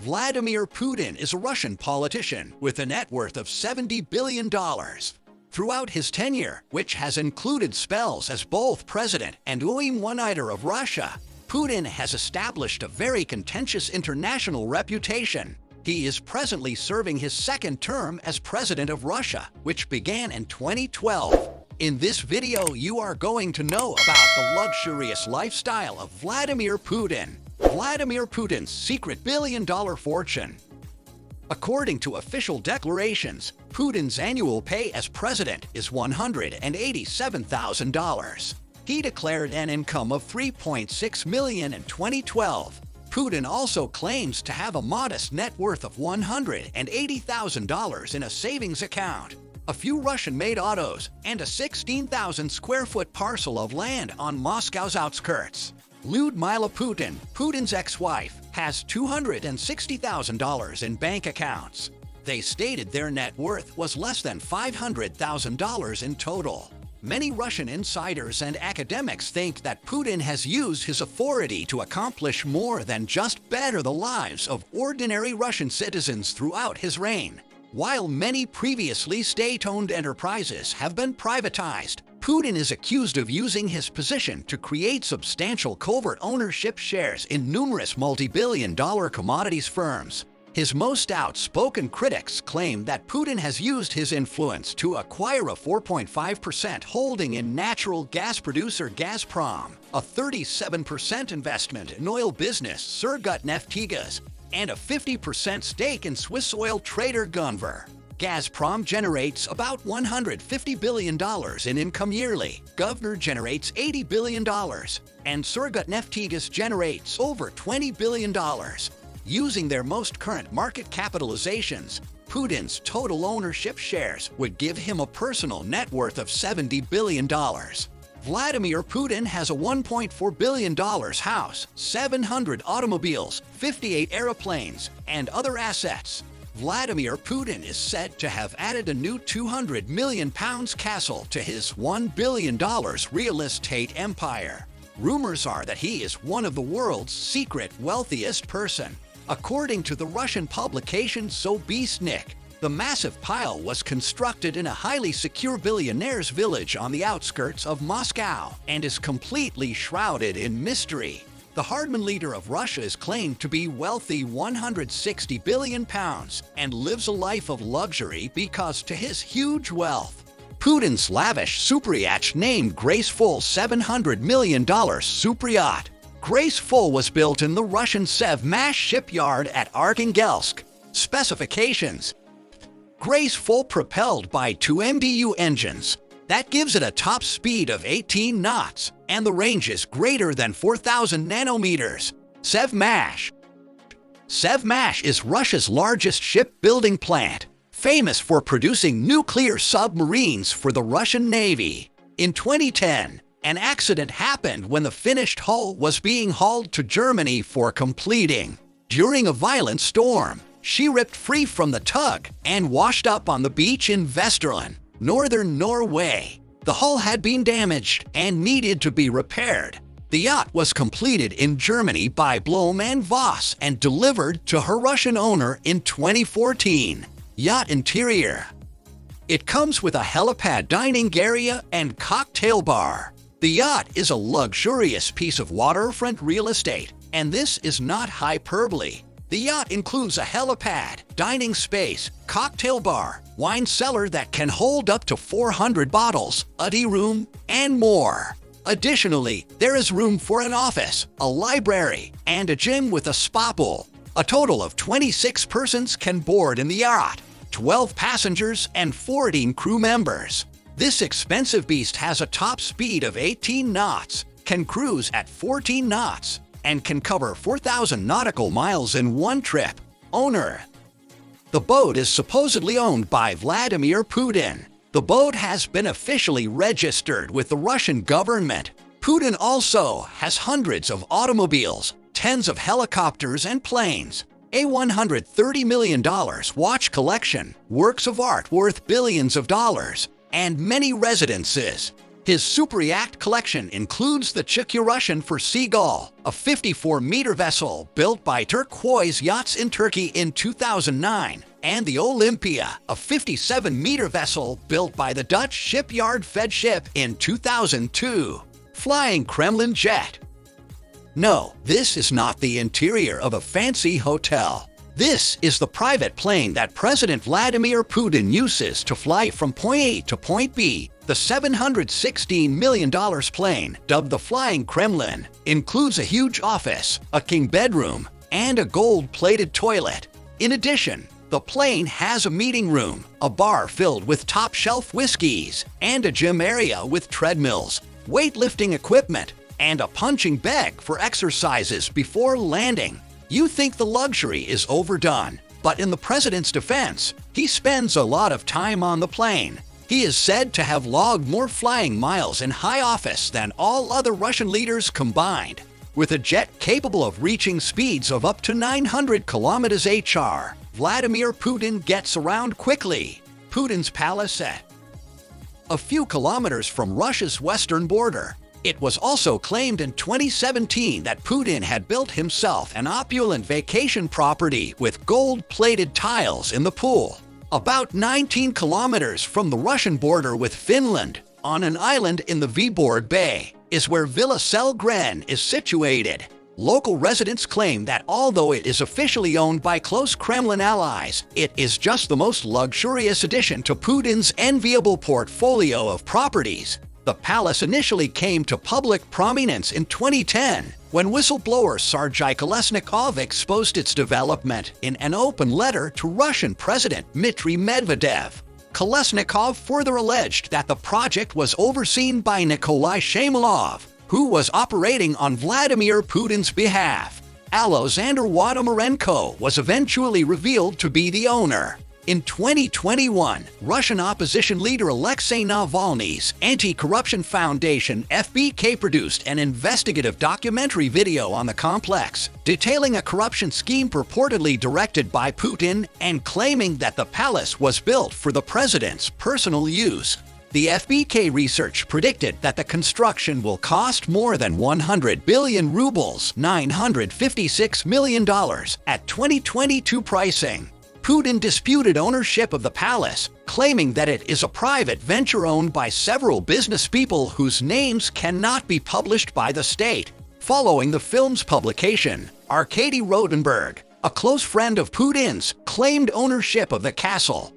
Vladimir Putin is a Russian politician with a net worth of $70 billion. Throughout his tenure, which has included spells as both president and one leader of Russia, Putin has established a very contentious international reputation. He is presently serving his second term as president of Russia, which began in 2012. In this video, you are going to know about the luxurious lifestyle of Vladimir Putin. Vladimir Putin's secret billion-dollar fortune. According to official declarations, Putin's annual pay as president is $187,000. He declared an income of $3.6 million in 2012. Putin also claims to have a modest net worth of $180,000 in a savings account, a few Russian-made autos, and a 16,000 square foot parcel of land on Moscow's outskirts. Lyudmila Putin, Putin's ex-wife, has $260,000 in bank accounts. They stated their net worth was less than $500,000 in total. Many Russian insiders and academics think that Putin has used his authority to accomplish more than just better the lives of ordinary Russian citizens throughout his reign. While many previously state-owned enterprises have been privatized, Putin is accused of using his position to create substantial covert ownership shares in numerous multi-billion-dollar commodities firms. His most outspoken critics claim that Putin has used his influence to acquire a 4.5% holding in natural gas producer Gazprom, a 37% investment in oil business Surgutneftegas, and a 50% stake in Swiss oil trader Gunvor. Gazprom generates about $150 billion in income yearly, Gunvor generates $80 billion, and Surgutneftegas generates over $20 billion. Using their most current market capitalizations, Putin's total ownership shares would give him a personal net worth of $70 billion. Vladimir Putin has a $1.4 billion house, 700 automobiles, 58 airplanes, and other assets. Vladimir Putin is said to have added a new £200 million castle to his $1 billion real estate empire. Rumors are that he is one of the world's secret wealthiest person. According to the Russian publication Sobesnik, the massive pile was constructed in a highly secure billionaire's village on the outskirts of Moscow and is completely shrouded in mystery. The Hardman leader of Russia is claimed to be wealthy £160 billion and lives a life of luxury because to his huge wealth. Putin's lavish superyacht named Graceful $700 million superyacht. Graceful was built in the Russian Sevmash shipyard at Arkhangelsk. Specifications: Graceful propelled by 2 MDU engines. That gives it a top speed of 18 knots, and the range is greater than 4,000 nanometers. Sevmash is Russia's largest shipbuilding plant, famous for producing nuclear submarines for the Russian Navy. In 2010, an accident happened when the finished hull was being hauled to Germany for completing. During a violent storm, she ripped free from the tug and washed up on the beach in Vestland, northern Norway. The hull had been damaged and needed to be repaired. The yacht was completed in Germany by Blohm & Voss and delivered to her Russian owner in 2014. Yacht interior. It comes with a helipad dining area and cocktail bar. The yacht is a luxurious piece of waterfront real estate, and this is not hyperbole. The yacht includes a helipad, dining space, cocktail bar, wine cellar that can hold up to 400 bottles, a tea room, and more. Additionally, there is room for an office, a library, and a gym with a spa pool. A total of 26 persons can board in the yacht, 12 passengers and 14 crew members. This expensive beast has a top speed of 18 knots, can cruise at 14 knots, and can cover 4,000 nautical miles in one trip. Owner: the boat is supposedly owned by Vladimir Putin. The boat has been officially registered with the Russian government. Putin also has hundreds of automobiles, tens of helicopters and planes, a $130 million watch collection, works of art worth billions of dollars, and many residences. His super yacht collection includes the Russian for Seagull, a 54-meter vessel built by Turquoise Yachts in Turkey in 2009, and the Olympia, a 57-meter vessel built by the Dutch shipyard Fed Ship in 2002. Flying Kremlin jet. No, this is not the interior of a fancy hotel. This is the private plane that President Vladimir Putin uses to fly from point A to point B. The $716 million plane, dubbed the Flying Kremlin, includes a huge office, a king bedroom, and a gold-plated toilet. In addition, the plane has a meeting room, a bar filled with top-shelf whiskeys, and a gym area with treadmills, weightlifting equipment, and a punching bag for exercises before landing. You think the luxury is overdone, but in the president's defense, he spends a lot of time on the plane. He is said to have logged more flying miles in high office than all other Russian leaders combined. With a jet capable of reaching speeds of up to 900 kilometers h.r., Vladimir Putin gets around quickly. Putin's palace at a few kilometers from Russia's western border. It was also claimed in 2017 that Putin had built himself an opulent vacation property with gold-plated tiles in the pool. About 19 kilometers from the Russian border with Finland, on an island in the Vyborg Bay, is where Villa Selgren is situated. Local residents claim that although it is officially owned by close Kremlin allies, it is just the most luxurious addition to Putin's enviable portfolio of properties. The palace initially came to public prominence in 2010, when whistleblower Sergei Kolesnikov exposed its development in an open letter to Russian President Dmitry Medvedev. Kolesnikov further alleged that the project was overseen by Nikolai Shamalov, who was operating on Vladimir Putin's behalf. Alexander Wadomarenko was eventually revealed to be the owner. In 2021, Russian opposition leader Alexei Navalny's Anti-Corruption Foundation (FBK) produced an investigative documentary video on the complex, detailing a corruption scheme purportedly directed by Putin and claiming that the palace was built for the president's personal use. The FBK research predicted that the construction will cost more than 100 billion rubles $956 million at 2022 pricing. Putin disputed ownership of the palace, claiming that it is a private venture owned by several business people whose names cannot be published by the state. Following the film's publication, Arkady Rodenberg, a close friend of Putin's, claimed ownership of the castle,